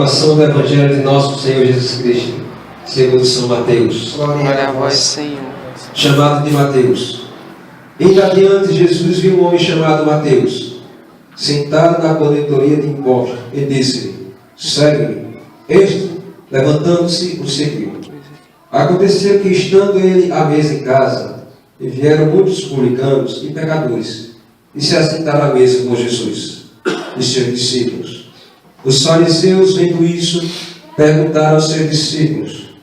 Proclamação do Evangelho de nosso Senhor Jesus Cristo, segundo São Mateus. Glória a vós, Senhor. Chamado de Mateus. Indo adiante, Jesus viu um homem chamado Mateus, sentado na coletoria de impostos, e disse-lhe: segue-me. Este, levantando-se, o seguiu. Aconteceu que, estando ele à mesa em casa, e vieram muitos publicanos e pecadores, e se assentaram à mesa com Jesus e seus discípulos. Os fariseus, vendo isso, perguntaram aos seus discípulos: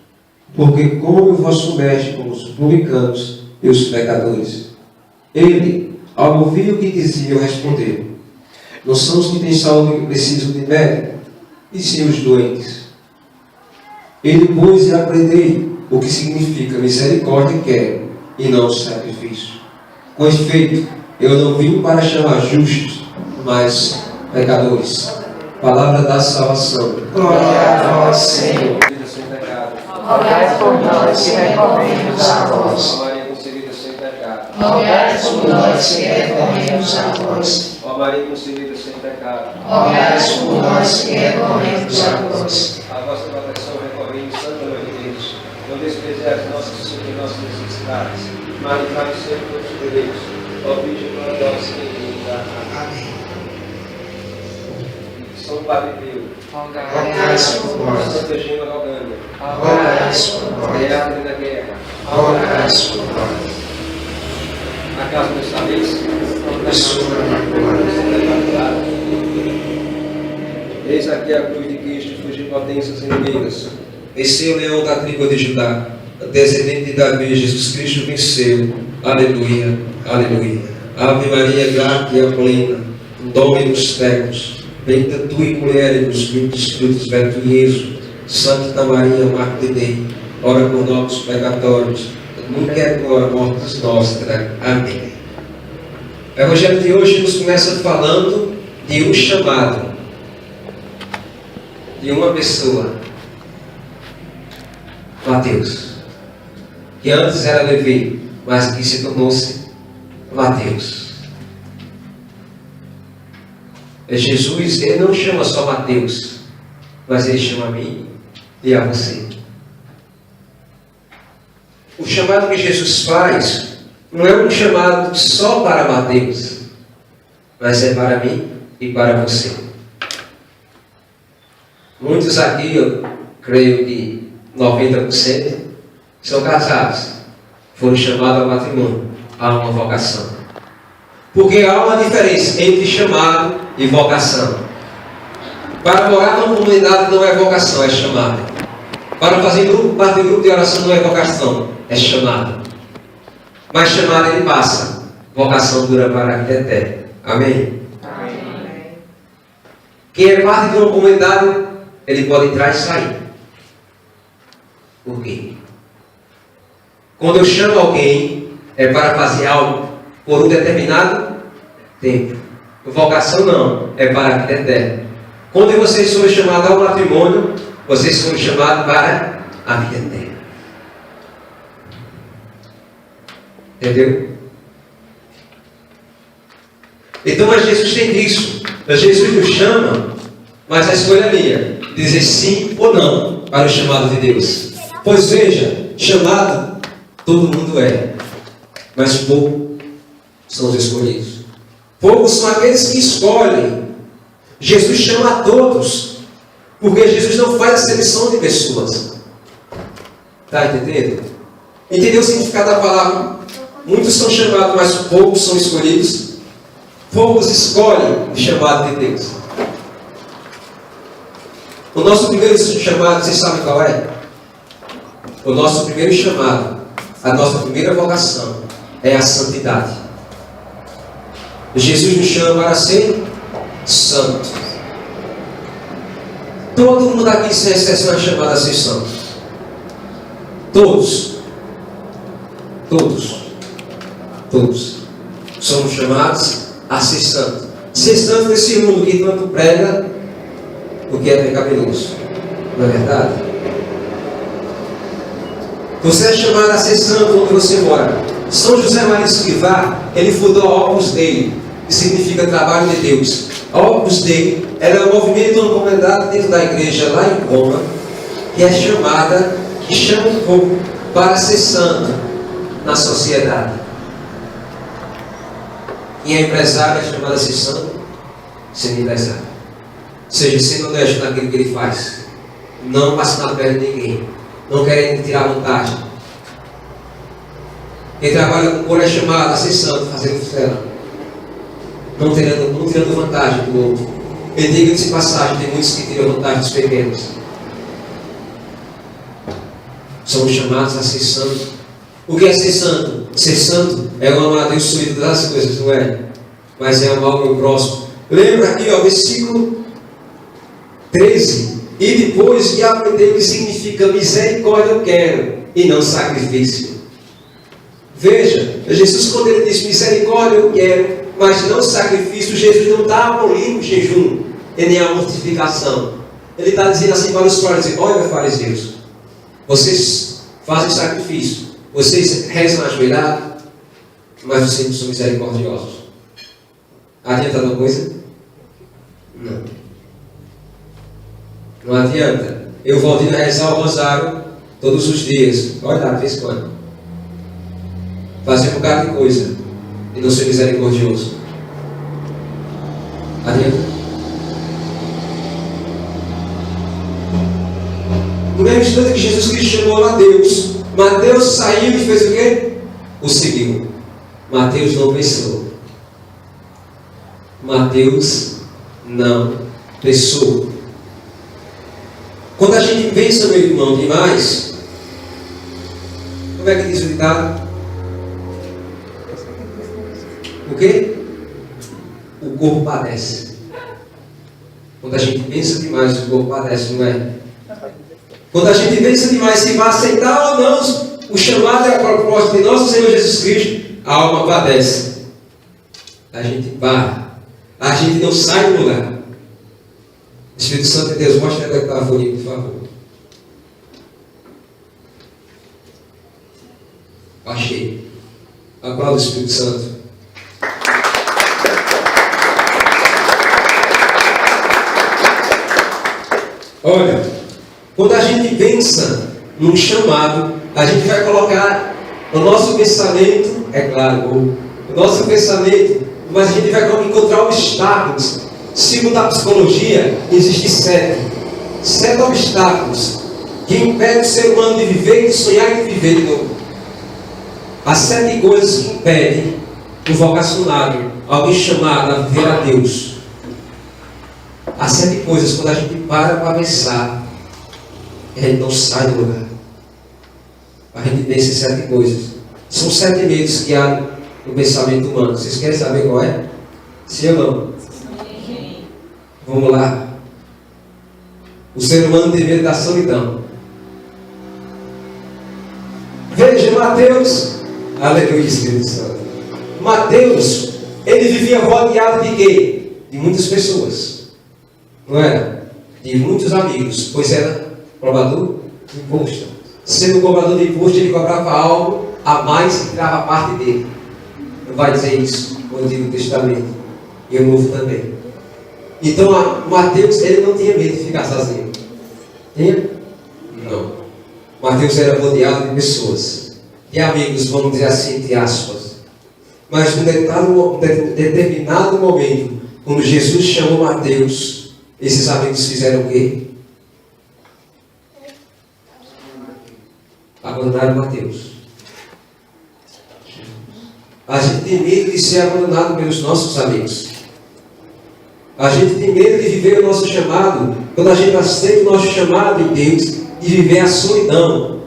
por que come o vosso mestre com os publicanos e os pecadores? Ele, ao ouvir o que diziam, respondeu: não são os que têm saúde que precisam de médico, e sim os doentes. Ele, pois, aprendei o que significa misericórdia quero, e não sacrifício. Com efeito, eu não vim para chamar justos, mas pecadores. Palavra da salvação. Glória a vós, Senhor. Rogai por nós que recorremos a vós. Maria concebida sem pecado. Rogai por nós que recorremos a vós. Ó Maria concebida sem pecado. Rogai por nós que recorremos a vós. A vossa proteção recorremos, Santa Mãe de Deus. Não desprezais nossas necessidades, mas livrai sempre os direitos. Ó Virgem gloriosa e bendita. Amém. São Padre Pio. Rogai por nós. Santa Gema Rogânia. Rogai por nós. Beata da Guerra. Rogai por nós. Na casa dos saberes. Eis aqui a cruz de Cristo, fugir potências inimigas. Esse é o leão da tribo de Judá, descendente de Davi. Jesus Cristo venceu. Aleluia, aleluia. Ave Maria, gratia plena, Dominus tecum. Bendita tu e mulher nos frutos verbo Jesus. Santa Maria, Mãe de Deus, ora por nós pecadores, nunca é agora mortes nostra. Amém. O Evangelho de hoje nos começa falando de um chamado, de uma pessoa, Mateus, que antes era Levi, mas que se tornou-se Mateus. Jesus, ele não chama só Mateus, mas ele chama a mim e a você. O chamado que Jesus faz não é um chamado só para Mateus, mas é para mim e para você. Muitos aqui, eu creio que 90%, são casados, foram chamados ao matrimônio, há uma vocação. Porque há uma diferença entre chamado e vocação. Para morar numa comunidade não é vocação, é chamado. Para fazer parte do grupo de oração não é vocação, é chamado. Mas chamado ele passa, vocação dura para a vida eterna. Amém? Amém. Quem é parte de uma comunidade, ele pode entrar e sair. Por quê? Quando eu chamo alguém, é para fazer algo por um determinado tempo. Vocação não, é para a vida eterna. Quando vocês foram chamados ao matrimônio, vocês foram chamados para a vida eterna. Entendeu? Então, mas Jesus tem isso. Jesus nos chama, mas a escolha é minha, dizer sim ou não para o chamado de Deus. Pois veja, chamado todo mundo é, mas poucos são os escolhidos. Poucos são aqueles que escolhem. Jesus chama a todos, porque Jesus não faz acepção de pessoas. Está entendendo? Entendeu o significado da palavra? Muitos são chamados, mas poucos são escolhidos. Poucos escolhem o chamado de Deus. O nosso primeiro chamado, vocês sabem qual é? O nosso primeiro chamado, a nossa primeira vocação é a santidade. Jesus nos chama para ser santo. Todo mundo aqui, sem exceção, é chamado a ser santo. Todos. Todos. Todos. Somos chamados a ser santo. Ser santo nesse mundo que tanto prega o que é pecaminoso. Não é verdade? Você é chamado a ser santo onde você mora. São José Maria Escrivá, ele fundou a Opus Dei. que significa trabalho de Deus. A Opus Dei era um movimento de uma comunidade dentro da igreja lá em Roma, que é chamada, que chama o povo para ser santo na sociedade. Quem é empresário é chamado a ser santo, sendo empresário. Ou seja, sendo honesto naquilo que ele faz, não passando na perna de ninguém, não querendo tirar vantagem. Quem trabalha com cor é chamado a ser santo, fazendo fé, não tirando vantagem do outro. E diga-se de passagem, tem muitos que tiram vantagem dos pequenos. Somos chamados a ser santos. O que é ser santo? Ser santo é amar a Deus sobre todas as coisas, não é? Mas é amar o meu próximo. Lembra aqui, ó, versículo 13. E depois que aprendeu que significa misericórdia eu quero, e não sacrifício. Veja, Jesus, quando ele diz misericórdia eu quero, mas não sacrifício, Jesus não está abolindo o jejum e nem a mortificação. Ele está dizendo assim para os fariseus: olha, fariseus, vocês fazem sacrifício, vocês rezam ajoelhado, mas vocês não são misericordiosos. Adianta alguma coisa? Não. Não adianta. Eu vou vir a rezar o rosário todos os dias. Olha lá, de vez em quando. Fazer um bocado de coisa e não ser misericordioso. Adianta? No mesmo instante que Jesus Cristo chamou Mateus, Mateus saiu e fez o quê? O seguiu. Mateus não pensou. Mateus não pensou. Quando a gente pensa, meu irmão, demais, como é que diz o ditado? O quê? O corpo padece. Quando a gente pensa demais, o corpo padece, não é? Quando a gente pensa demais se vai aceitar ou não o chamado e a proposta de nosso Senhor Jesus Cristo, a alma padece. A gente para. A gente não sai do lugar. Espírito Santo de Deus, mostra a microfone, por favor. Achei. Aplauda o Espírito Santo. Olha, quando a gente pensa num chamado, a gente vai colocar o nosso pensamento, é claro, o nosso pensamento, mas a gente vai encontrar obstáculos. Segundo a psicologia, existem 7 obstáculos que impedem o ser humano de viver, de sonhar e de viver de novo. As 7 coisas que impedem o vocacionário, alguém chamado a viver a Deus. As 7 coisas, quando a gente para pensar, a gente não sai do lugar. A gente pensa em 7 coisas. São 7 medos que há no pensamento humano. Vocês querem saber qual é? Sim ou não? Sim. Vamos lá. O ser humano tem medo da solidão. Veja, Mateus, aleluia, Espírito Santo. Mateus, ele vivia rodeado de quê? De muitas pessoas. Não era? De muitos amigos, pois era cobrador de imposto. Sendo cobrador de imposto, ele cobrava algo a mais que tirava parte dele. Não vai dizer isso no Antigo Testamento e o Novo também. Então, Mateus, ele não tinha medo de ficar sozinho. Tinha? Não. Mateus era rodeado de pessoas, de amigos, vamos dizer assim, entre aspas. Mas num determinado momento, quando Jesus chamou Mateus, esses amigos fizeram o quê? Abandonaram Mateus. A gente tem medo de ser abandonado pelos nossos amigos. A gente tem medo de viver o nosso chamado, quando a gente aceita o nosso chamado em Deus, e viver a solidão.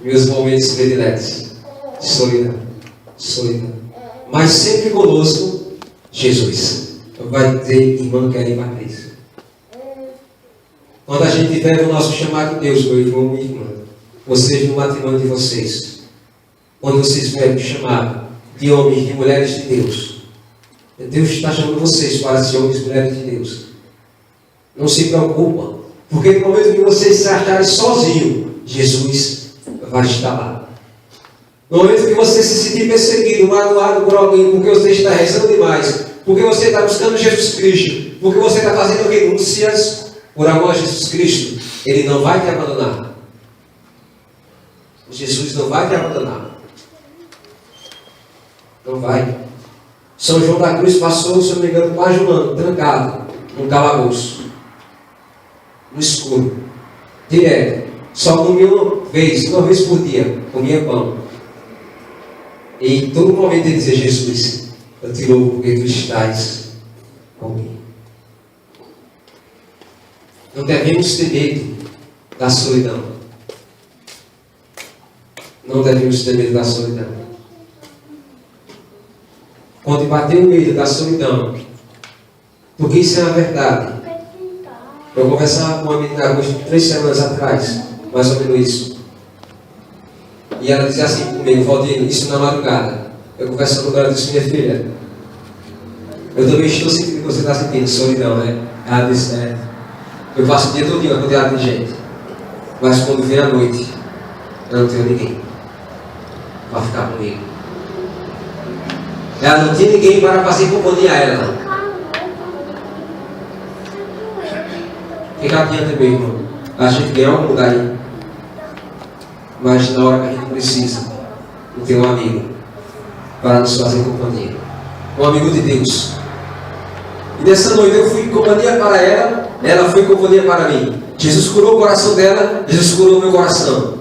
Meus momentos prediletos. Solidão. Solidão. Mas sempre conosco, Jesus. Vai dizer, irmã Kelly Patrícia. Quando a gente tiver o nosso chamado de Deus, meu irmão e irmã, vocês no matrimônio de vocês, quando vocês tiverem o chamado de homens e de mulheres de Deus, Deus está chamando vocês para ser homens e mulheres de Deus. Não se preocupam, porque no momento que vocês se acharem sozinhos, Jesus vai estar lá. No momento que você se sentir perseguido, magoado por alguém, porque você está rezando demais, porque você está buscando Jesus Cristo, porque você está fazendo renúncias por amor a Jesus Cristo, Ele não vai te abandonar. Jesus não vai te abandonar. Não vai. São João da Cruz passou, se não me engano, quase um ano, trancado, num calabouço, no escuro, direto. Só comia uma vez por dia, comia pão. E em todo momento ele dizia: Jesus, eu te louvo porque tu estás comigo. Não devemos ter medo da solidão. Não devemos ter medo da solidão. Quando bateu o medo da solidão, porque isso é uma verdade. Eu conversava com uma menina há 3 semanas atrás, mais ou menos isso. E ela dizia assim comigo: Valdino, isso na madrugada. Eu conversando com ela, disse: minha filha, eu também estou sentindo o que você está sentindo, solidão, né? Ela disse: eu passo o dia todo rodeado de gente, mas quando vem a noite, eu não tenho ninguém para ficar comigo. Ela não tinha ninguém para fazer companhia a ela. Fica atento também, irmão. A gente ganha algum lugar aí, mas na hora que a gente precisa, não tem um amigo para nos fazer companhia. Um amigo de Deus. E nessa noite eu fui companhia para ela, ela foi companhia para mim. Jesus curou o coração dela, Jesus curou o meu coração.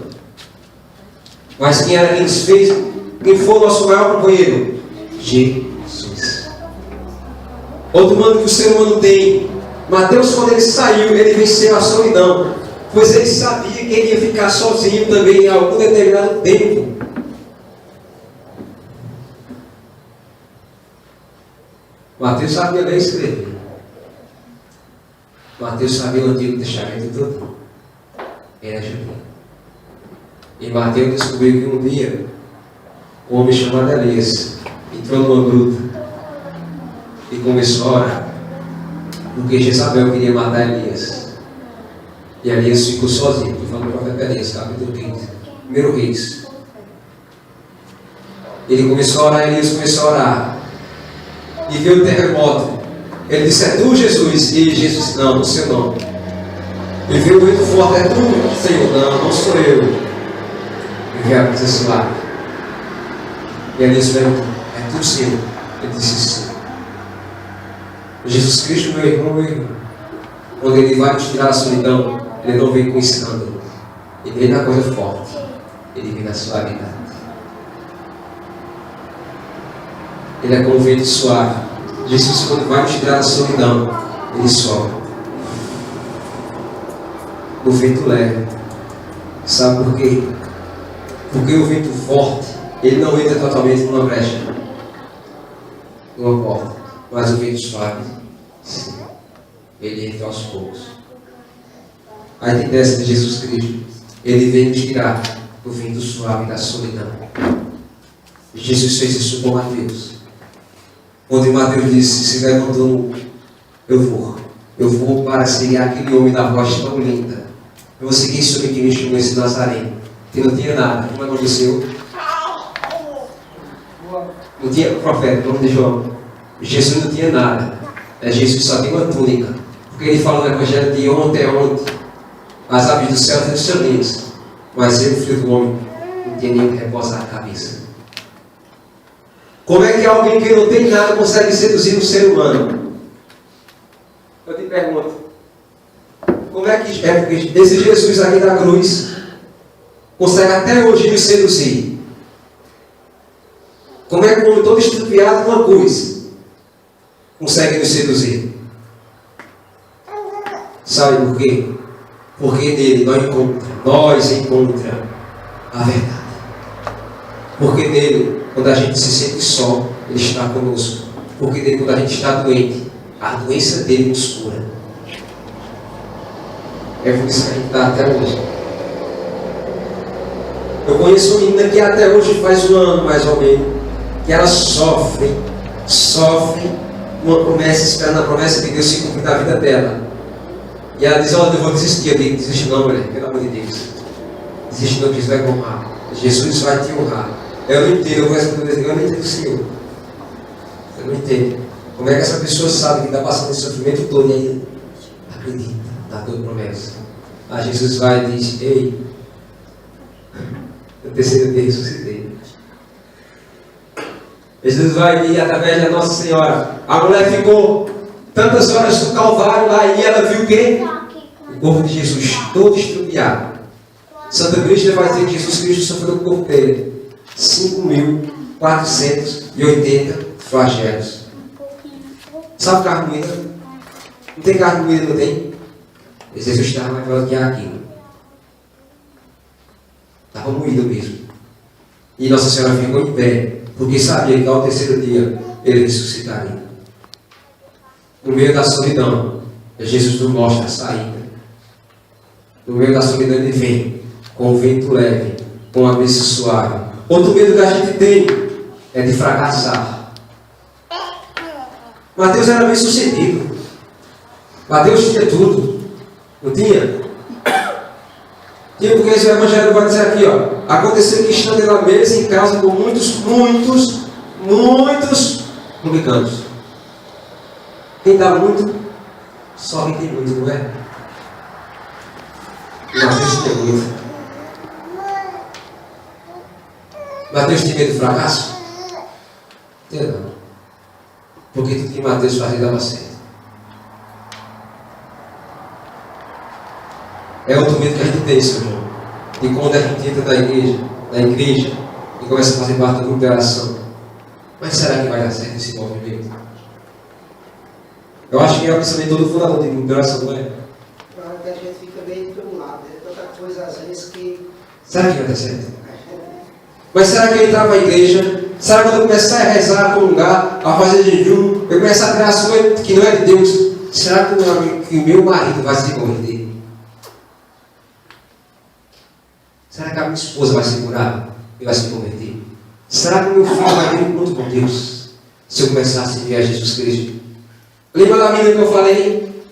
Mas quem era quem nos fez, quem foi o nosso maior companheiro? Jesus. Outro mando que o ser humano tem. Mateus, quando ele saiu, ele venceu a solidão, pois ele sabia que ele ia ficar sozinho também em algum determinado tempo. Mateus sabia ler e escrever. Mateus sabia o Antigo Testamento todo. Era judeu. E Mateus descobriu que um dia um homem chamado Elias entrou numa gruta e começou a orar, porque Jezabel queria matar Elias. E Elias ficou sozinho. Estou falando do profeta Elias, capítulo 15, 1 Reis. Ele começou a orar, Elias começou a orar. E veio o terremoto. Ele disse: é tu, Jesus? E Jesus disse: não, no seu nome. E veio o vento forte: é tu, Senhor? Não, não sou eu. E veio a coisa suave. E Elias perguntou: é tu, Senhor? Ele disse: sim. Jesus Cristo, meu irmão, quando Ele vai nos tirar a solidão, Ele não vem com escândalo. Ele vem na coisa forte. Ele vem na suavidade. Ele é como um vento suave. Jesus, quando vai nos tirar a solidão, Ele sobe. O vento leve. Sabe por quê? Porque o vento forte, ele não entra totalmente numa brecha, numa porta. Mas o vento suave, sim, ele entra aos poucos. A ideia de Jesus Cristo, ele vem nos tirar do vento suave da solidão. Jesus fez isso com Mateus. Onde Mateus disse, se levantou: eu vou para seguir aquele homem da voz tão linda. Eu vou seguir esse homem que me chamou, esse Nazareno, que não tinha nada. Como aconteceu? Não tinha profeta, nome de João. Jesus não tinha nada. Jesus só tinha uma túnica. Porque ele falou no Evangelho de ontem, as aves do céu têm os seus ninhos, mas ele, filho do homem, não tinha nem que repousar a cabeça. Como é que alguém que não tem nada consegue seduzir um ser humano? Eu te pergunto, como é que esse Jesus aqui da cruz consegue até hoje nos seduzir? Como é que um homem todo estrupiado com uma cruz consegue nos seduzir? Sabe por quê? Porque nele nós encontramos a verdade. Porque nele, quando a gente se sente só, Ele está conosco. Porque nele, quando a gente está doente, a doença dele nos cura. É por isso que a gente está até hoje. Eu conheço uma menina que até hoje faz 1 ano, mais ou menos, que ela sofre uma promessa, esperando a promessa de Deus se cumprir na vida dela. E ela diz: olha, eu vou desistir. Eu digo: desiste não, mulher, pelo amor de Deus. Desiste não, Jesus vai honrar. Jesus vai te honrar. Eu não entendo, eu vou responder, eu não entendo o Senhor. Eu não entendo. Como é que essa pessoa sabe que está passando esse sofrimento todo e ainda acredita na tua promessa? Aí Jesus vai e diz, ei, no terceiro dia ressuscitei. Jesus vai e através da Nossa Senhora, a mulher ficou tantas horas no Calvário lá e ela viu o quê? O corpo de Jesus todo estrupiado. Santa Brígida vai dizer que Jesus Cristo sofreu no corpo dele 5.480 flagelos. Sabe carne moída? Não tem carne moída, não tem? Jesus estava mais velho que aquilo. Estava moído mesmo. E Nossa Senhora ficou em pé, porque sabia que ao terceiro dia ele ressuscitaria. No meio da solidão, Jesus nos mostra a saída. No meio da solidão ele vem com o vento leve, com a brisa suave. Outro medo que a gente tem é de fracassar. Mateus era bem sucedido. Mateus tinha tudo. Não tinha? Tinha, porque esse evangelho vai dizer aqui, ó. Aconteceu que estando na mesa em casa com muitos publicanos. Quem dá muito, só quem tem muito, não é? Mateus tem muito. Mateus tem medo do fracasso? Tem não. Porque tudo que Mateus fazia dava certo. É outro medo que a gente tem, seu irmão. E quando a gente entra na igreja, e começa a fazer parte do grupo de oração. Mas será que vai dar certo esse movimento? Eu acho que é o pensamento todo fundador de grupo de oração, não é? Claro que a gente fica meio de um lado, é tanta coisa às vezes que... Será que vai dar certo? Mas será que eu entrar para a igreja? Será que quando eu começar a rezar, comungar, a fazer jejum, eu começar a criar as coisas que não é de Deus? Será que o meu marido vai se converter? Será que a minha esposa vai ser curada e vai se converter? Será que o meu filho vai ter um encontro com Deus se eu começar a seguir a Jesus Cristo? Lembra da menina que eu falei?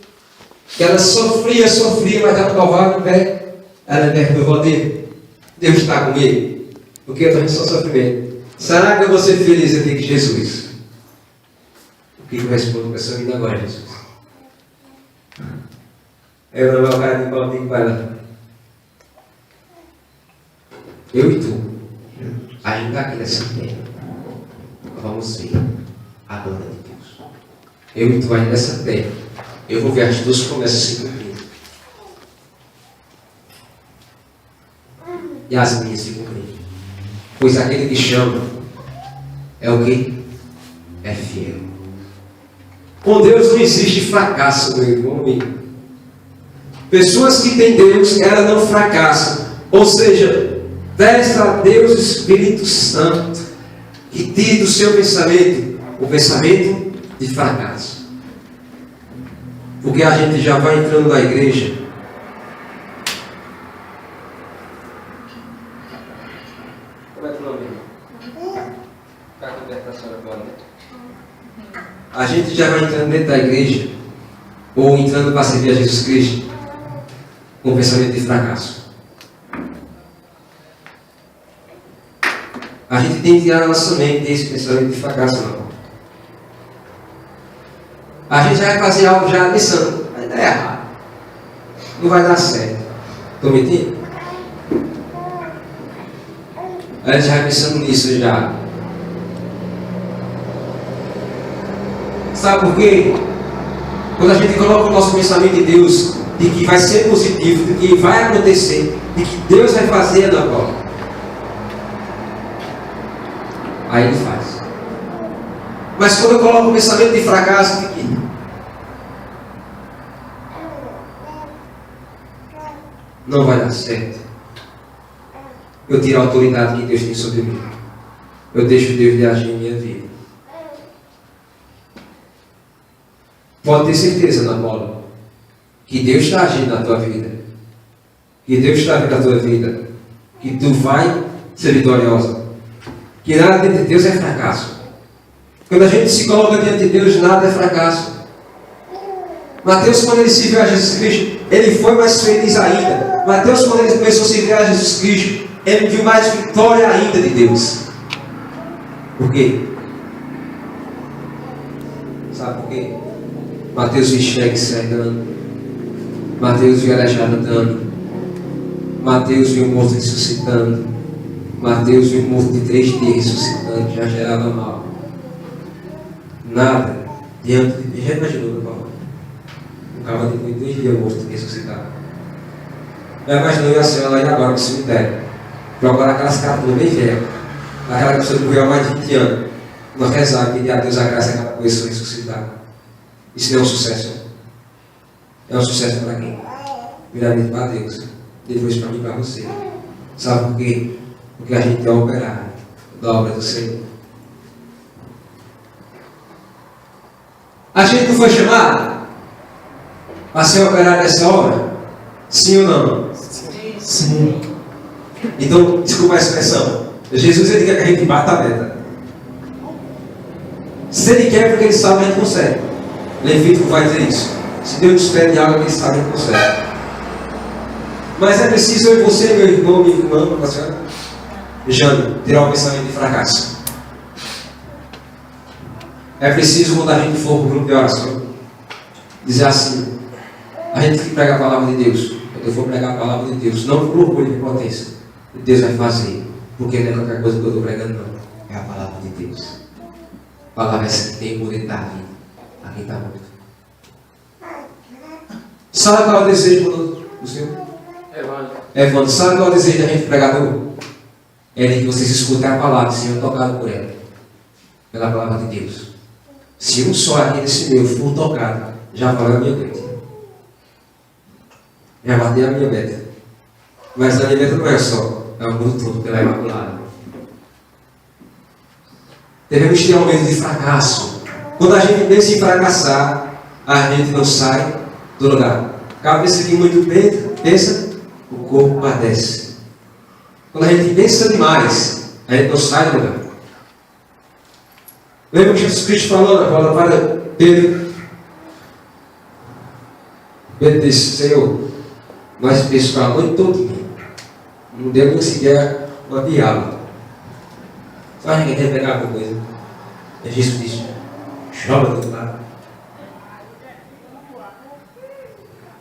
Que ela sofria, mas estava no Calvário, né? Ela perdoou dele. Deus está comigo. Porque eu estou só sofrimento. Será que eu vou ser feliz? Eu digo Jesus. O que eu respondo para essa menina agora, Jesus? Eu não vou cara de pau, digo para ela. Eu e tu, ainda aqui nessa terra, vamos ver a glória de Deus. Eu e tu ainda nessa terra, eu vou ver as duas promessas se cumprindo. E as minhas se cumprindo. Pois aquele que chama é o que? É fiel. Com Deus não existe fracasso, meu irmão. Pessoas que têm Deus, elas não fracassam. Ou seja, peça a Deus Espírito Santo que tire do seu pensamento o pensamento de fracasso. Porque a gente já vai entrando na igreja. Como é que o nome? Está coberta a senhora agora, né? A gente já vai entrando dentro da igreja ou entrando para servir a Jesus Cristo com o pensamento de fracasso. A gente tem que tirar na nossa mente esse pensamento de fracasso, não. A gente já vai fazer algo já pensando, vai dar errado. Não vai dar certo. Estou mentindo? A gente já vai pensando nisso já. Sabe por quê? Quando a gente coloca o nosso pensamento em Deus, de que vai ser positivo, de que vai acontecer, de que Deus vai fazer na volta. Aí ele faz. Mas quando eu coloco o pensamento de fracasso, de que não vai dar certo, eu tiro a autoridade que Deus tem sobre mim. Eu deixo Deus de agir em minha vida. Pode ter certeza, Ana Paula, que Deus está agindo na tua vida. Que Deus está agindo na tua vida. Que tu vai ser vitoriosa. Que nada diante de Deus é fracasso. Quando a gente se coloca diante de Deus, nada é fracasso. Mateus, quando ele se viu a Jesus Cristo, ele foi mais feliz ainda. Mateus, quando ele começou a se ver a Jesus Cristo, ele viu mais vitória ainda de Deus. Por quê? Sabe por quê? Mateus viu cego enxergando. Mateus viu aleijado andando. Mateus viu morto ressuscitando. Mateus viu morto de 3 dias ressuscitando, já gerava mal. Nada diante de. Já imaginou, meu Paulo? Um cara depois de 2 dias morto ressuscitado. Já imaginou eu a senhora lá e agora no cemitério? Procurar aquelas cartas bem velhas. Aquela pessoa que morreu há mais de 20 anos. Nós rezar, pedir a Deus a graça que ela começou a ressuscitar. Isso não é um sucesso. É um sucesso para quem? Primeiramente para Deus. Depois para mim e para você. Sabe por quê? Porque a gente é operário da obra do Senhor. A gente não foi chamado para ser operário dessa obra? Sim ou não? Sim. Então, desculpa a expressão. Jesus ele quer que a gente bata a meta. Se ele quer, porque ele sabe que a gente consegue. Levítico vai dizer isso. Se Deus nos pede algo, ele sabe que a gente consegue. Mas é preciso eu e você, meu irmão, minha irmã, a senhora, Jane, tirar o pensamento de fracasso. É preciso, quando a gente for para o grupo de oração, dizer assim: a gente tem que pregar a palavra de Deus. Quando eu for pregar a palavra de Deus, não por orgulho de potência, Deus vai fazer, porque não é qualquer coisa que eu estou pregando, não. É a palavra de Deus. A palavra essa que tem o poder da vida a quem está morto. Sabe qual é o desejo do Senhor? Evandro, sabe qual é o desejo da gente pregador? É de que vocês escutem a palavra, Senhor, tocado por ela, pela palavra de Deus. Se um só aqui desse meu for tocado, já valeu a minha meta. Já bateu a minha meta. Mas a minha meta não é só, é o mundo todo pela Imaculada. Devemos ter um medo de fracasso. Quando a gente pensa em fracassar, a gente não sai do lugar. Cabeça que muito pensa, o corpo padece. Quando a gente pensa demais, a gente não sai do lugar. Lembra que Jesus Cristo falou na palavra para Pedro? Pedro disse: Senhor, nós pescamos a noite toda. Não deu nem sequer uma piaba. Só a gente quer pegar alguma coisa. E Jesus disse: chora do outro lado.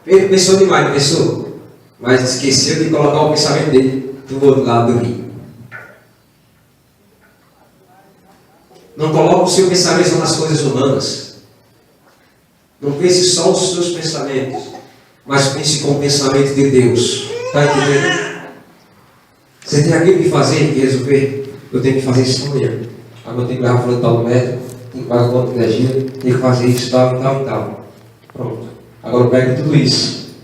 Pedro pensou demais, pensou, mas esqueceu de colocar o pensamento dele do outro lado do rio. Não coloque o seu pensamento nas coisas humanas. Não pense só os seus pensamentos, mas pense com o pensamento de Deus. Está entendendo? Você tem aquilo que fazer, que resolver. Eu tenho que fazer isso amanhã. Agora eu tenho que levar falando tal médico, tenho que pagar conta de energia, tenho que fazer isso, tal e tal e tal. Pronto. Agora pega tudo isso.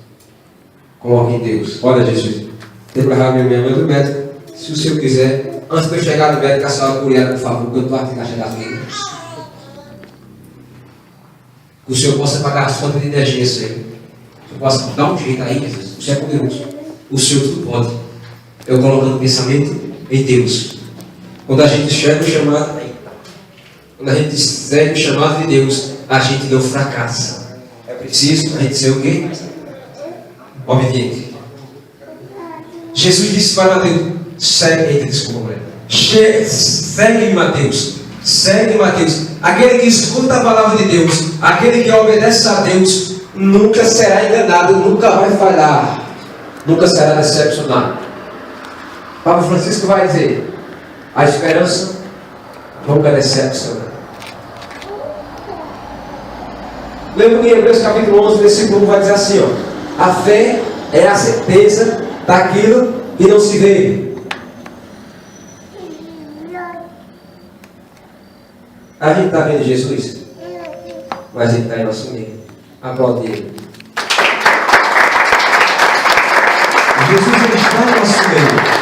Coloque em Deus. Olha, Jesus, tenho que levar minha mãe do médico. Se o Senhor quiser, antes de eu chegar no médico, a senhora curiada, por favor, porque eu estou aqui na chegada dele. Que o Senhor possa pagar as contas de energia, Senhor. O Senhor possa dar um jeito aí, Jesus. O Senhor é poderoso. O Senhor tudo pode. Eu colocando o pensamento em Deus. Quando a gente segue o chamado, quando a gente segue o chamado de Deus, a gente não fracassa. É preciso a gente ser o quê? Obediente. Jesus disse para Mateus: segue Mateus. Segue Mateus. Aquele que escuta a palavra de Deus, aquele que obedece a Deus, nunca será enganado, nunca vai falhar, nunca será decepcionado. Papa Francisco vai dizer: a esperança nunca decepciona. Lembra que em Hebreus capítulo 11, versículo 1 vai dizer assim: ó, a fé é a certeza daquilo que não se vê. A gente está vendo Jesus, mas Ele está em nosso meio. Aplaude Ele. Jesus ele está em nosso meio.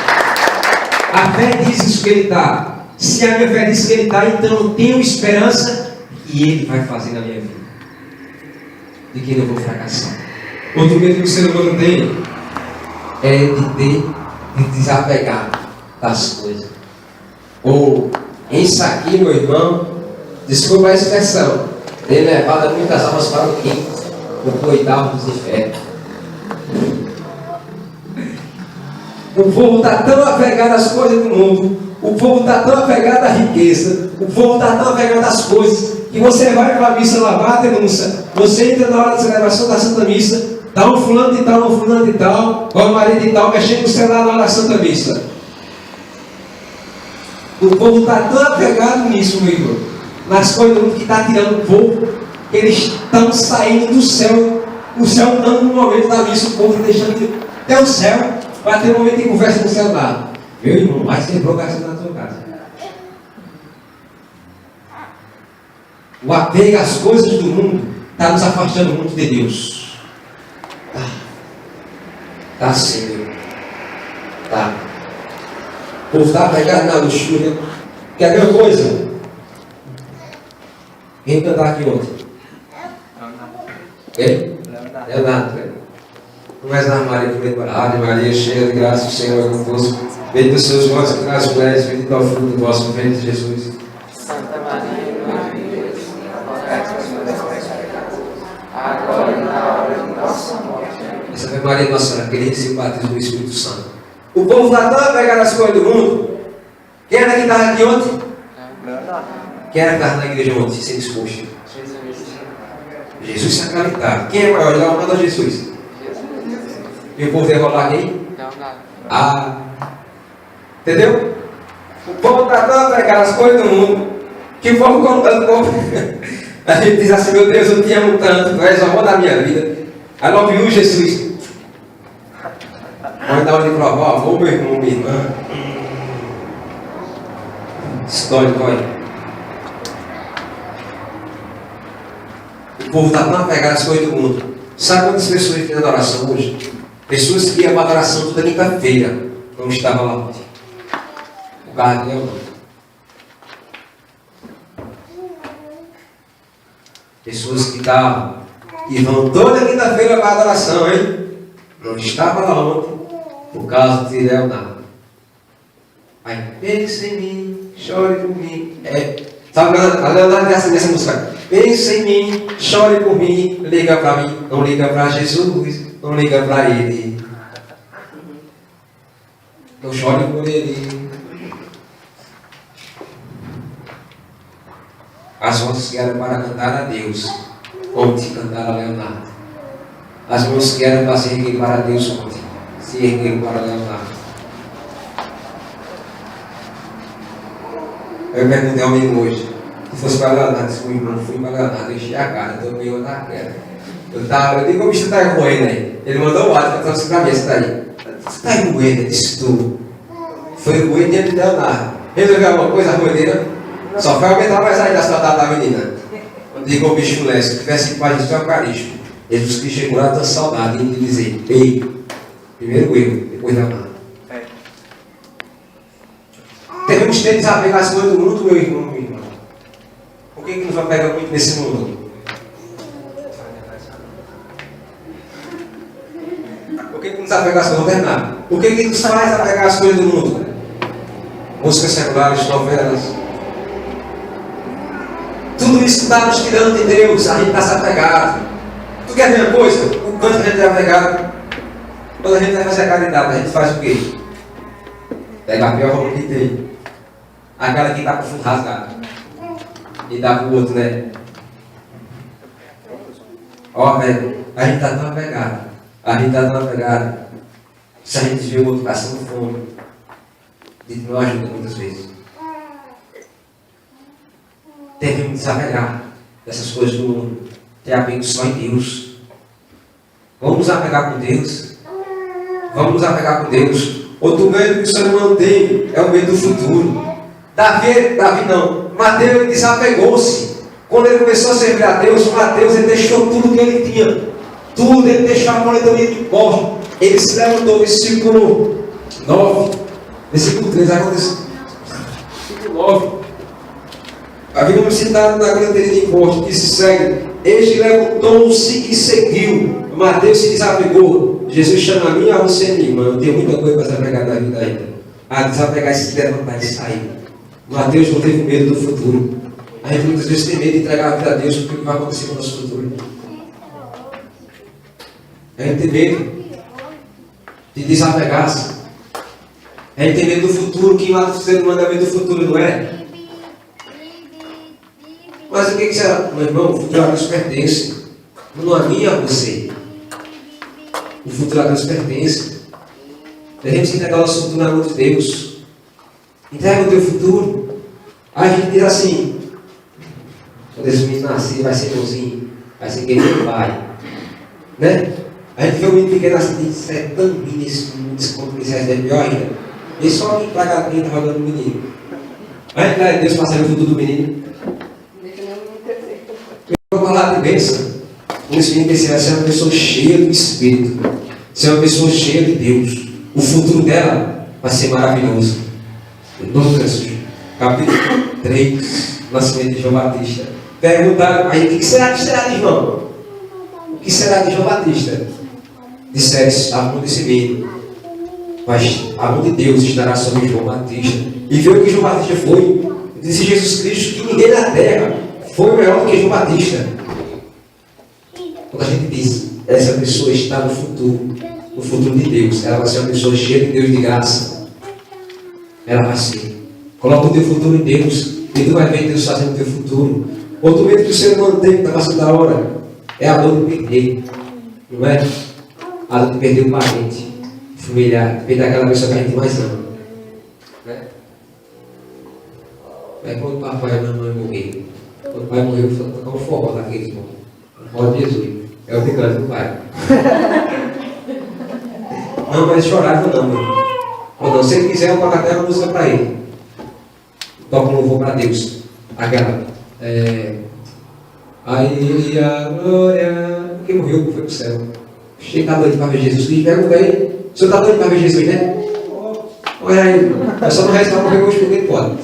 A fé diz isso que Ele está. Se a minha fé diz que Ele está, então eu tenho esperança e Ele vai fazer na minha vida. De que eu não vou fracassar. Outro medo que o ser humano tem é de desapegar das coisas. Ou isso aqui, meu irmão, desculpa a expressão, tem levado muitas almas para o quinto, no oitavo dos infernos. O povo está tão apegado às coisas do mundo O povo está tão apegado à riqueza, o povo está tão apegado às coisas, que você vai para a missa lavar a denúncia, você entra na hora da celebração da Santa Missa, está um fulano de tal, um fulano de tal, ou o marido de tal, mexendo no celular na hora da Santa Missa. O povo está tão apegado nisso, meu irmão, nas coisas do mundo, que está tirando o povo, que eles estão saindo do céu, o céu dando no momento da missa, o povo deixando de até o céu, para ter um momento de conversa no celular. Meu irmão, vai ser progresso na tua casa. O apego às coisas do mundo está nos afastando muito de Deus. Está assim, meu irmão. Tá. O povo está apegado na luxúria. Quer ver uma coisa? Quem cantar aqui ontem? Quem? Leonardo. Não és na Maria por decorada, Maria cheia de graça, o Senhor é convosco. Bendito os seus vossos entre as mulheres, bendito é o fruto do vosso ventre, Jesus. Santa Maria, Mãe de Deus, rogai por nós pecadores, agora e na hora de nossa morte. Essa foi Maria Nossa Senhora, querida, e o batismo do Espírito Santo. O povo está tão apegado às coisas do mundo. Quem era que estava aqui ontem? Quem era que estava na igreja ontem, sem disposto? Jesus sacramentado. Quem é maior? Lá manda Jesus. E o povo ia rolar quem? Entendeu? O povo está tão apegado às coisas do mundo, que o povo contando, o povo. A gente diz assim: meu Deus, eu te amo tanto, tu és o amor da minha vida. I love you, Jesus. Mas na hora de provar o amor, meu irmão, minha irmã. Isso dói. O povo está tão apegado às coisas do mundo. Sabe quantas pessoas têm adoração hoje? Pessoas que iam para adoração toda quinta-feira, não estavam lá ontem. O carro deu não. Pessoas que estavam e vão toda quinta-feira para a adoração, hein? Não estavam lá ontem, por causa de Leonardo. Aí, pensa em mim, chore por mim. Sabe, a Leonardo é assim nessa música. Pensa em mim, chore por mim, liga para mim, não liga para Jesus, não liga para Ele. Não chore por Ele. As vozes que eram para cantar a Deus, ontem cantaram a Leonardo. As mãos que eram para se erguer para Deus, ontem se ergueram para Leonardo. Eu perguntei ao menino hoje, se fosse para Leonardo, se fui para Leonardo, eu enchi a cara, estou meio outra queda. Eu digo, o bicho está roendo aí. Ele mandou o áudio, falou assim para mim, você está aí. Você está aí roendo? Eu disse, tu. Foi roendo diante de Leonardo. Resolveu alguma coisa, a roedeira? Só foi aumentar mais ainda a saudade da menina. Eu digo ao bicho moleque, se tivesse ido para Jesus, é o carisma. Jesus que chegou lá, tanta saudade, e ele dizer, ei, primeiro eu, depois Leonardo. Devemos ter desapego às coisas do mundo, meu irmão, minha irmã. Por que nos apega muito nesse mundo? Por que nos apega às coisas? Vou terminar. Por que nos faz apegar às coisas do mundo? Músicas seculares, novelas. Tudo isso está nos tirando de Deus, a gente está se apegado. Tu quer ver uma coisa? O quanto a gente é apegado? Quando a gente vai fazer a caridade, a gente faz o quê? Pega a pior roupa que tem. Aquela que está com o fundo rasgado. E dá para o outro, né? Ó, velho, a gente está tão apegado. A gente está tão apegado. Se a gente vê o outro passando fome, a gente não ajuda muitas vezes. Devemos desapegar dessas coisas do mundo. Ter apego só em Deus. Vamos nos apegar com Deus. Vamos nos apegar com Deus. Outro medo que o ser humano tem é o medo do futuro. Davi não. Mateus desapegou-se. Quando ele começou a servir a Deus, Mateus ele deixou tudo que ele tinha. Tudo, ele deixou a coletoria de impostos. Ele se levantou, versículo 9. Versículo 3, aconteceu. Versículo 9. Havia um citado na coletoria de impostos que se segue. Este levantou-se e seguiu. Mateus se desapegou. Jesus chama a mim e a você, minha irmã. Eu tenho muita coisa para desapegar da vida ainda. A desapegar e se levantar e sair. Mateus não teve medo do futuro. A gente muitas vezes tem medo de entregar a vida a Deus porque o que vai acontecer com o nosso futuro. A gente tem medo de desapegar-se. A gente tem medo do futuro, que mata o ser humano é medo do futuro, não é? Mas o que será? Meu irmão, o futuro a Deus pertence. Não a mim, a você. O futuro a Deus pertence. Devemos entregar o nosso futuro na mão de Deus. Entrega o teu futuro. Aí a gente diz assim: quando esse menino nascer, vai ser bonzinho, vai ser querido pai. Né? A gente vê um menino pequeno assim, isso é tão lindo, esse mundo, esse compromisso é pior ainda. E só alguém paga quem está jogando o menino. A gente vai Deus passar o futuro do menino. Eu vou falar de bênção. Esse menino vai ser uma pessoa cheia do Espírito, ser uma pessoa cheia de Deus. O futuro dela vai ser maravilhoso. Em nome de Jesus. Capítulo 3, nascimento de João Batista. Perguntaram, aí, o que será de João? O que será de João Batista? Disseram, a mão desse menino, mas a mão de Deus estará sobre João Batista. E viu o que João Batista foi? Disse Jesus Cristo que ninguém na terra foi melhor do que João Batista. Quando a gente diz, essa pessoa está no futuro de Deus, ela vai ser uma pessoa cheia de Deus de graça. Ela vai ser. Coloca o teu futuro em Deus, e tu vai ver Deus fazendo o teu futuro. Outro medo que o ser humano tem, que está passando da hora, é a dor de perder. Não é? A dor de perder um parente, familiar, perder aquela pessoa que a gente mais ama. Né? É quando o papai e a mamãe morreram. Quando o pai morreu, foi tocar um forró daqueles, irmão. Forró de Jesus. É o que canta do pai. Não, mas chorava não, meu irmão. Ou não, se ele quiser, eu coloco até uma música para ele. Toca um louvor para Deus. Aquela. Aí a glória. Quem morreu foi pro céu. Você está doido para ver Jesus Cristo? Pergunta aí. O senhor está doido para ver Jesus, né? Olha aí, irmão. Eu só não resta para morrer hoje porque ele pode.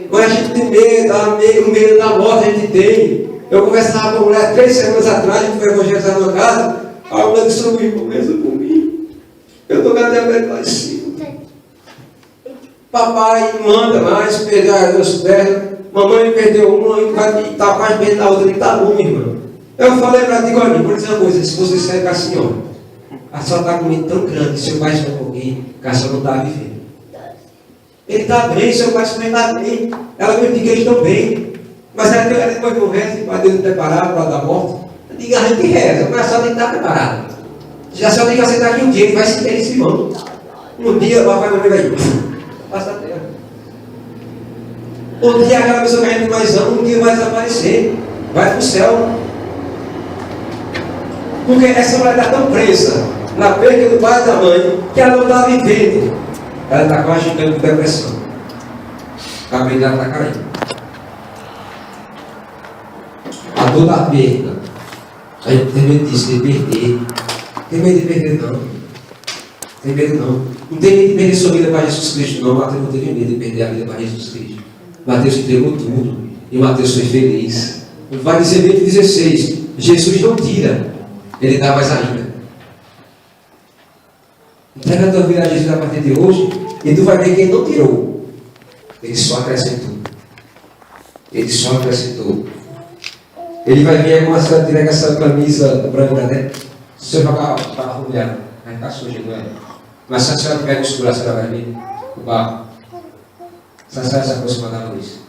Mas a gente tem medo, o medo da morte a gente tem. Eu conversava com a mulher 3 semanas atrás, a gente foi evangelizar numa casa. A mulher disse: "Meu irmão, reza por mim. Eu estou com a diabetes lá em cima. Papai manda mais, perdeu as 2 pernas. Mamãe perdeu uma e está quase perdendo a outra. Ele está bom, minha irmã." Eu falei para ti, olha, vou dizer uma coisa: se você sair com a senhora, a senhora está com medo tão grande, seu pai se um pouquinho, que a senhora não está vivendo. Ele está bem, seu pai também está bem. Ela me diz que eles estão bem. Mas ela depois que eu rezo, para Deus preparar para a morte, eu digo: a gente reza, mas a senhora tem que estar preparada. Já só tem que aceitar que um dia ele vai se ter esse irmão. Um dia o papai e a mamãe vai passa a terra. Um dia aquela pessoa que a gente mais ama, um dia vai desaparecer. Vai para o céu. Porque essa mulher está tão presa na perda do pai e da mãe que ela não está vivendo. Ela está quase ficando com depressão. A cabelo dela está caindo. A dor da perda. A gente tem medo disso, de perder. Tem medo de perder, não. Tem medo, não. Não tem medo de perder sua vida para Jesus Cristo, não. Mateus não teve medo de perder a vida para Jesus Cristo. Mateus entregou tudo. E Mateus foi feliz. Vai dizer 20:16. Jesus não tira, ele dá mais ainda. Entrega a tua vida a Jesus a partir de hoje, e tu vai ver que ele não tirou. Ele só acrescentou. Ele só acrescentou. Ele vai vir com essa, tirar essa camisa branca, né? Se você jogar para a mulher, vai ficar suja, não é? Mas se a senhora tiver escura, a senhora vai vir o barro. Se a senhora se aproximar da luz,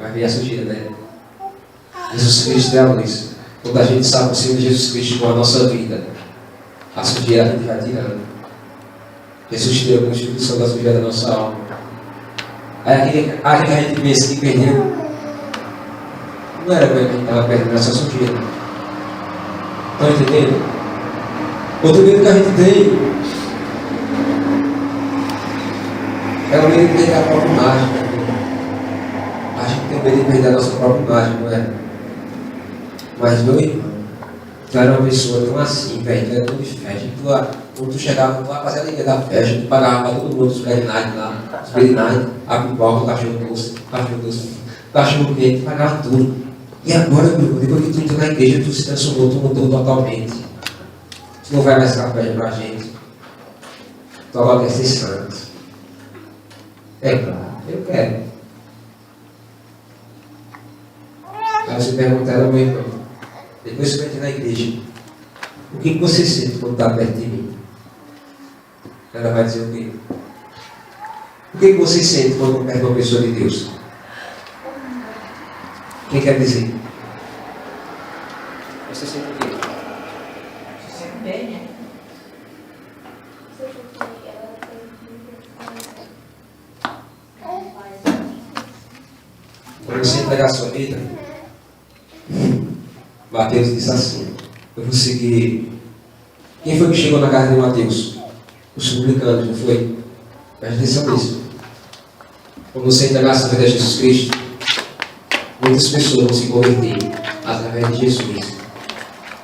vai vir a sujeira, né? Jesus Cristo é a luz. Quando a gente se aproxima de Jesus Cristo com a nossa vida, a sujeira a gente vai tirando. Jesus tirou com a instituição da sujeira da nossa alma. Aí aquele que a gente pensa que perdeu, não era para que a gente estava perdendo, era só sujeira. Estão entendendo? Outro medo que a gente tem é o medo de perder a própria imagem. A gente tem medo de perder a nossa própria imagem, não é? Mas, meu irmão, tu era uma pessoa tão assim, velho, tu era tão de festa. Quando tu chegava, tu ia fazer a alegria da festa, tu pagava para todo mundo os perinais lá, os perinais, a pipoca, o cachorro doce, o cachorro quente, tu pagava tudo. E agora, meu irmão, depois que tu entrou na igreja, tu se transformou, tu mudou totalmente. Tu não vai mais ficar pedindo pra gente. Tu agora quer ser santo. É claro, eu quero. Aí você pergunta a ela, meu irmão, depois que eu entrei na igreja, o que você sente quando está perto de mim? Ela vai dizer o quê? O que você sente quando perde uma pessoa de Deus? Quem quer dizer? Você sente o quê? Se sente bem, né? Quando você entregar a sua vida, Mateus disse assim: eu vou seguir. Quem foi que chegou na casa de Mateus? Os publicanos, não foi? Preste atenção nisso. Quando você entregar a sua vida a Jesus Cristo, muitas pessoas vão se converter através de Jesus,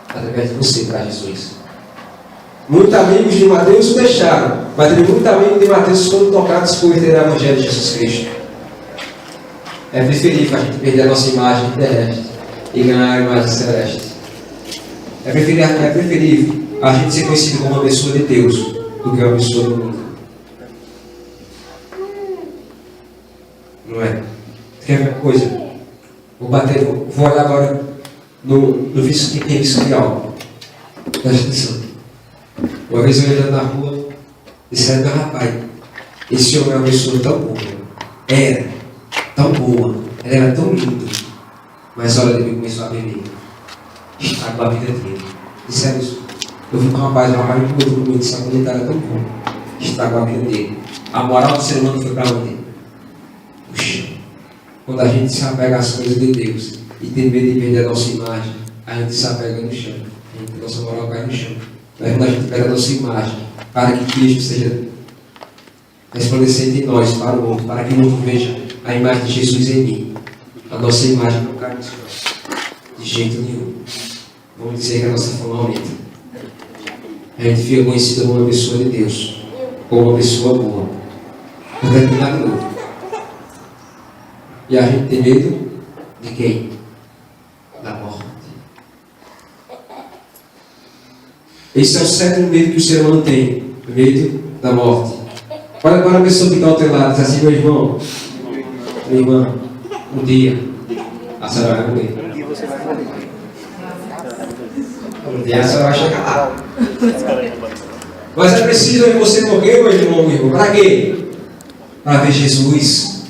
através de você para Jesus. Muitos amigos de Mateus o deixaram, mas teve muitos amigos de Mateus que foram tocados por converter ao Evangelho de Jesus Cristo. É preferível a gente perder a nossa imagem terrestre e ganhar a imagem celeste. É preferível a gente ser conhecido como uma pessoa de Deus do que uma pessoa do mundo. Não é? Quer ver uma coisa? Vou olhar agora no vício que tem vício de álcool. Presta atenção. Uma vez eu andando na rua, disseram: meu rapaz, esse homem é uma pessoa tão boa. Era tão boa, ela era tão linda. Mas olha, ele começou a beber. Estragou a vida dele. Disseram isso. Eu vi com um rapaz me botou comigo, disse que ele era tão bom. Estragou a vida dele. A moral do ser humano foi para onde? Puxa. Quando a gente se apega às coisas de Deus e tem medo de perder a nossa imagem, a gente se apega no chão. A nossa moral cai no chão. Mas quando a gente pega a nossa imagem, para que Cristo seja resplandecente em nós, para o mundo, para que o mundo veja a imagem de Jesus em mim, a nossa imagem não cai no chão. De jeito nenhum. Vamos dizer que a nossa fama aumenta. A gente fica conhecido como uma pessoa de Deus, como uma pessoa boa. Não vai ter nada novo. E a gente tem medo de quem? Da morte. Esse é o sétimo medo que o ser humano tem. O medo da morte. Olha para a pessoa que está ao teu lado, diz assim: meu irmão, minha irmã, um dia a senhora vai morrer. Um dia a senhora vai chegar lá. Mas é preciso você morrer, meu irmão, para quê? Para ver Jesus.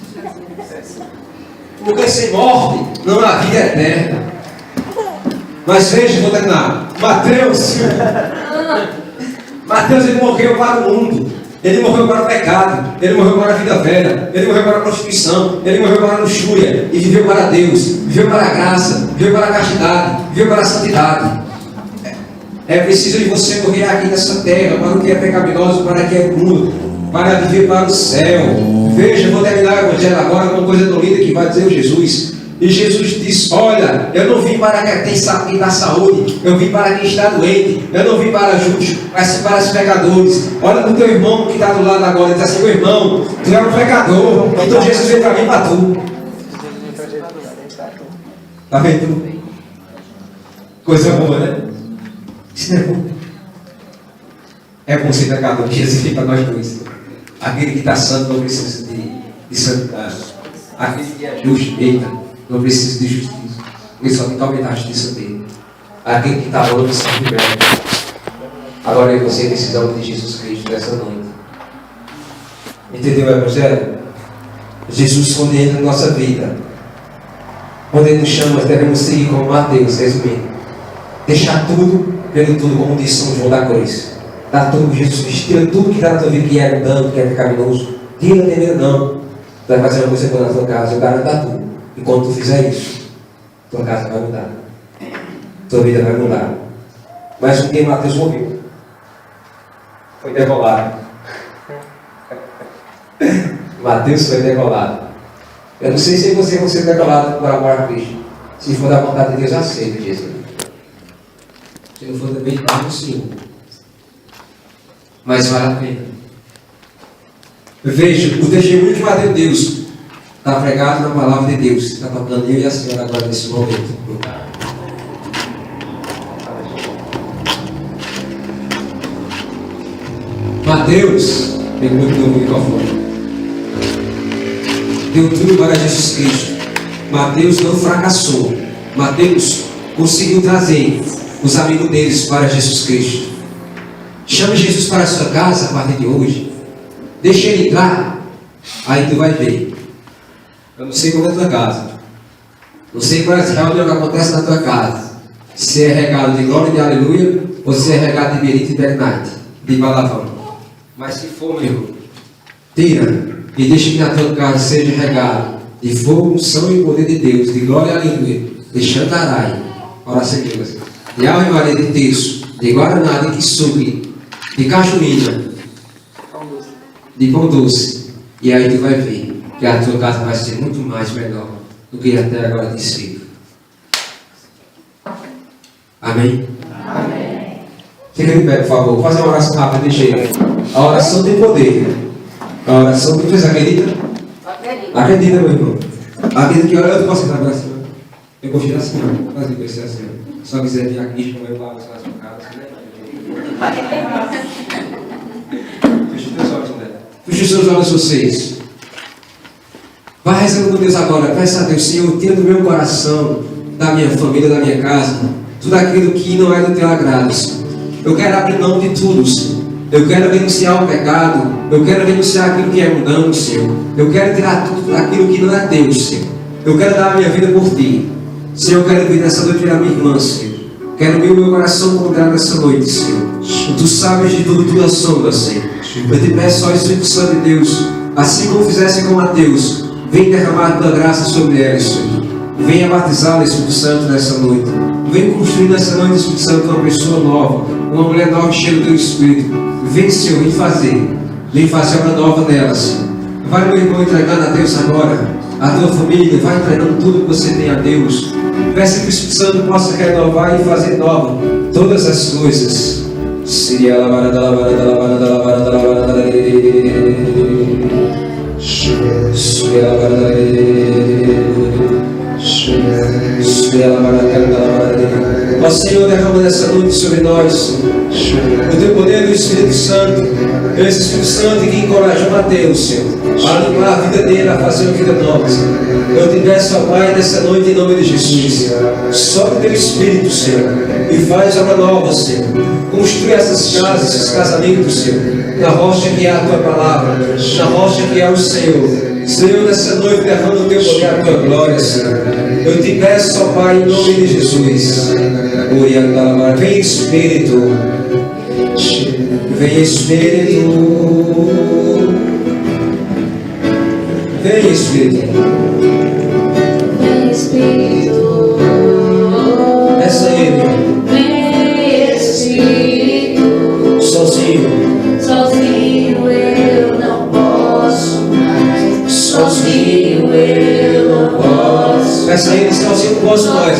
Porque sem morte não há vida eterna. Mas veja, vou terminar. Mateus, ele morreu para o mundo. Ele morreu para o pecado. Ele morreu para a vida velha. Ele morreu para a prostituição. Ele morreu para a luxúria. E viveu para Deus. Viveu para a graça. Viveu para a castidade. Viveu para a santidade. É preciso de você morrer aqui nessa terra para o que é pecaminoso, para o que é imundo, para viver para o céu. Veja, vou terminar o Evangelho agora com uma coisa tão linda que vai dizer o Jesus. E Jesus disse: olha, eu não vim para quem dá saúde, eu vim para quem está doente, eu não vim para justos, mas sim para os pecadores. Olha para o teu irmão que está do lado agora e diz assim: meu irmão, tu é um pecador, então Jesus veio para mim, para tu. Está vendo? Coisa boa, né? Isso não é bom. É bom ser pecador, Jesus veio para nós dois. Aquele que está santo não precisa de santidade. Aquele que é justo, eita, não precisa de justiça. Ele só tem que aumentar a justiça dele. Aquele que está bom não precisa de mérito. Agora eu e você precisamos de Jesus Cristo nessa noite. Entendeu o Evangelho? Jesus, quando entra na nossa vida, quando Ele nos chama, nós devemos seguir como Mateus, resumindo. Deixar tudo pelo tudo, como disse São João da Cruz. Dá tudo, Jesus, tira tudo que está na tua vida, que é mudando, que é pecaminoso. Tira, não tem medo não. Tu vai fazer uma coisa boa na tua casa, eu garanto dar tudo. E quando tu fizer isso, tua casa vai mudar. Tua vida vai mudar. Mas um dia Mateus morreu. Foi degolado. Mateus foi degolado. Eu não sei se você vai ser degolado por amor a Cristo. Se for da vontade de Deus, aceita Jesus. Se não for também, não, Senhor. Mas vale a pena. Veja, o testemunho de Mateus de Deus está pregado na palavra de Deus. Está tocando eu e a senhora agora nesse momento. Mateus pegou o microfone. Deu tudo para Jesus Cristo. Mateus não fracassou. Mateus conseguiu trazer os amigos deles para Jesus Cristo. Chame Jesus para a sua casa a partir de hoje. Deixa ele entrar. Aí tu vai ver. Eu não sei como é a tua casa. Não sei qual é a reunião que acontece na tua casa. Se é regado de glória e de aleluia, ou se é regado de berite e de night, de palavrão. Mas se for, meu irmão, tira e deixa que na tua casa seja regado de fogo, unção e poder de Deus, de glória e aleluia, de Xandarai, oração de Deus, de Ave Maria, de terço, de Guaraná, de Kisugi, de Cajuína, de Pão Doce. E aí tu vai ver que a tua casa vai ser muito mais melhor do que até agora tem sido. Amém? Amém. Fica de pé, por favor. Vou fazer uma oração rápida, deixa aí. A oração tem poder. A oração tem. Vocês acreditam? Acredita, meu irmão. Acredita que eu posso entrar para cima. Eu vou tirar assim, ó. Fazer com esse assim, ó. Só quiser vir aqui, como eu falo, só na sua casa. Feche os teus olhos, André. Feche os seus olhos, vocês. Vai rezando com Deus agora. Peça a Deus, Senhor, tira do meu coração, da minha família, da minha casa, tudo aquilo que não é do teu agrado, Senhor. Eu quero abrir mão de tudo, Senhor. Eu quero renunciar ao pecado. Eu quero renunciar aquilo que é mundano, Senhor. Eu quero tirar tudo aquilo que não é Deus, Senhor. Eu quero dar a minha vida por Ti. Senhor, eu quero vir nessa noite virar minha irmã, Senhor. Quero ver o meu coração mudar nessa noite, Senhor. Tu sabes de tudo, Tu assombras, Senhor. Eu te peço, ó Espírito Santo de Deus, assim como fizesse com Mateus, vem derramar a Tua graça sobre elas, Senhor. Venha batizá-la, Espírito Santo, nessa noite. Vem construir nessa noite, Espírito Santo, uma pessoa nova, uma mulher nova cheia do Teu Espírito. Vem, Senhor, vem fazer obra nova nela, Senhor. Vai, meu irmão, entregando a Deus agora, a tua família, vai entregando tudo que você tem a Deus. Peça que o Espírito Santo possa renovar e fazer nova todas as coisas. Seria a lavara da lavara da lavara da lavara da lavara da lavara. Seria a lavara da ó Senhor, derrama nessa noite sobre nós, Senhor, o Teu poder do Espírito Santo, esse Espírito Santo que encorajou Mateus, Senhor, a limpar a vida dele, a fazer uma vida nova, Senhor. Eu te peço, ó Pai, nessa noite em nome de Jesus, sopra o Teu Espírito, Senhor, e faz obra nova, Senhor. Construa essas casas, esses casamentos, Senhor, na rocha que é a Tua palavra, na rocha que é o Senhor. Senhor, nessa noite derrama o Teu poder, a Tua glória, Senhor. Eu te peço, ó Pai, em nome de Jesus. Vem Espírito. Vem Espírito. Vem Espírito. Vem Espírito. Essa aí, meu. Vem Espírito. Sozinho eu não posso mais. Sozinho eu não posso. Peça a Ele, sozinho não posso mais,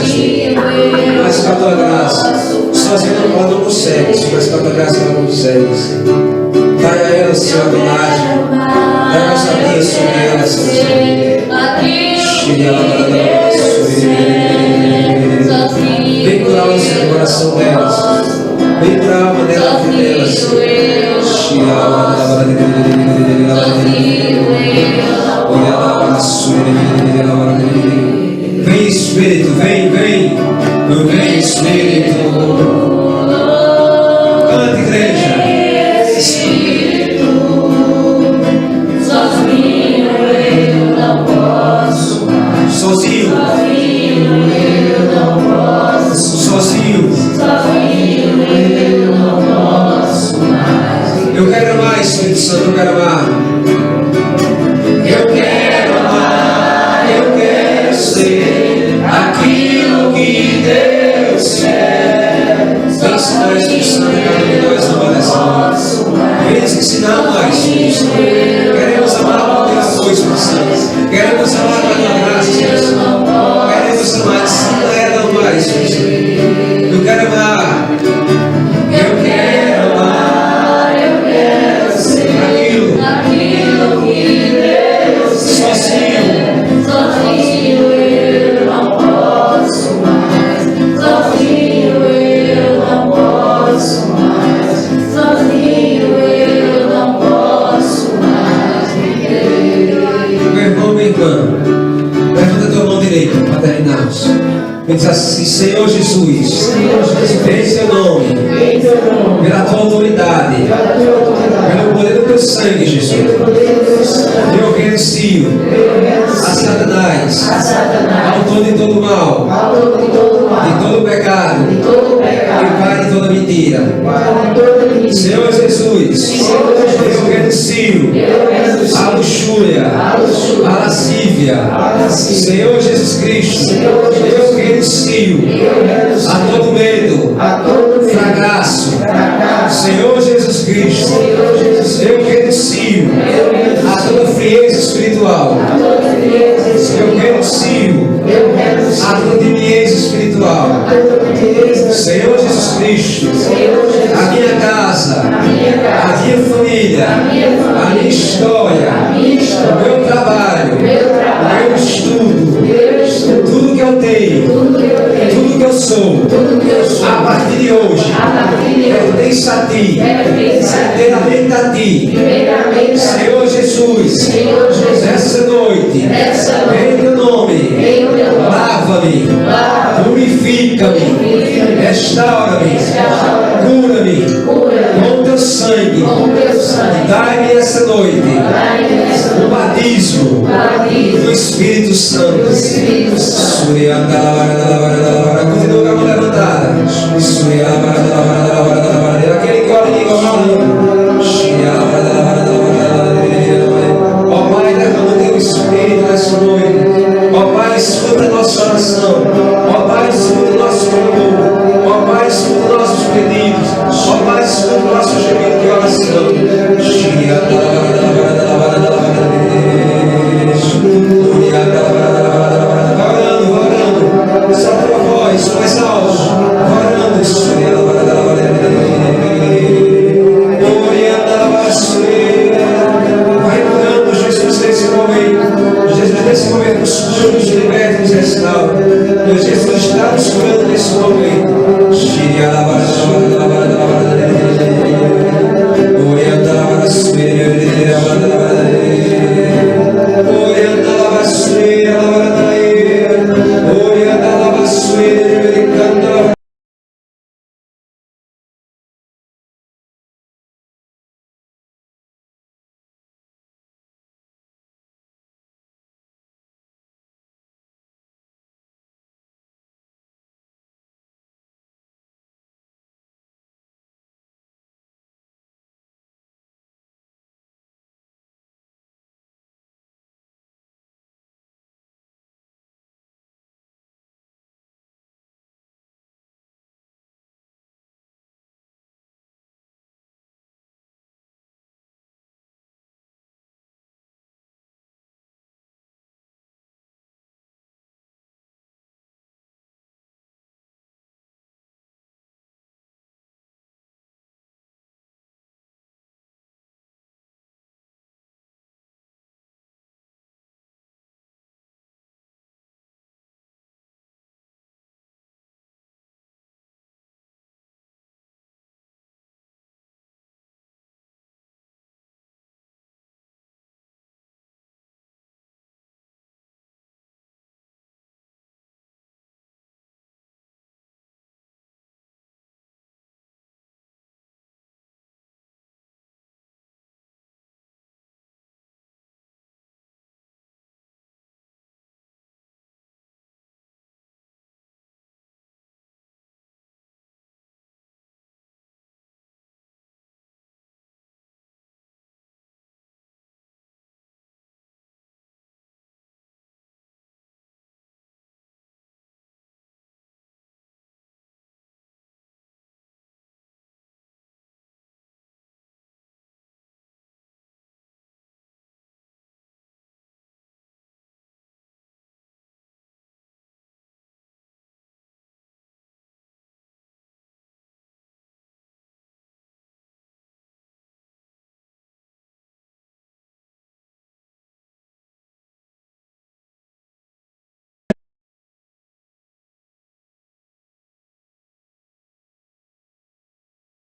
mas com a Tua graça. Sozinho não consegue, mas com a Tua graça não consegue. Dai a ela, Senhor, a bondade. Dai a nossa bênção sobre ela, Senhor. Vem curar o seu coração delas. Vem curar a alma dela, a vida delas, Senhor. Vem Espírito, vem, vem. Vem Espírito. Canta, igreja. Espírito. Sozinho eu não posso mais. Sozinho. Sozinho eu não posso. Sozinho. Sozinho eu não posso mais. Eu quero mais, Espírito Santo, eu quero amar. Eu quero amar, eu quero ser aquilo que Deus quer. Vem ensinar, Espírito Santo, cada um de nós na oração. Vem nos ensinar mais, Espírito Santo. Queremos amar com Teu amor, Espírito Santo. Queremos amar com a Tua graça, Espírito Santo. Queremos amar, ensina ela mais, Espírito Santo. Eu quero amar. Eu quero amar, eu quero ser aquilo que Deus quer. Sozinho eu não posso mais. Sozinho eu não posso mais. Sozinho eu não posso mais viver. Meu irmão, minha irmã, levanta a tua mão direita para terminarmos. E diz assim: Senhor Jesus, em Teu nome, pela tua autoridade, pelo poder do teu sangue, Jesus. Eu renuncio a Satanás, autor de todo mal, de todo pecado, e pai de toda mentira. Senhor Jesus, eu renuncio a luxúria, a lascívia. Senhor Jesus Cristo, eu renuncio a todo medo, fracasso. Senhor Jesus Cristo, eu renuncio a toda frieza espiritual. Eu renuncio a toda timidez espiritual. Senhor Jesus Cristo, a minha casa, a minha família, a minha história, o meu trabalho, o meu estudo, tudo que eu tenho, tudo que eu sou, a partir de hoje, pertence a Ti, inteiramente a Ti. Senhor Jesus, nessa noite, em Teu nome, lava-me, purifica-me, restaura-me, cura-me com Teu sangue. Dai-me essa noite o batismo do Espírito Santo. Continua com a mão levantada.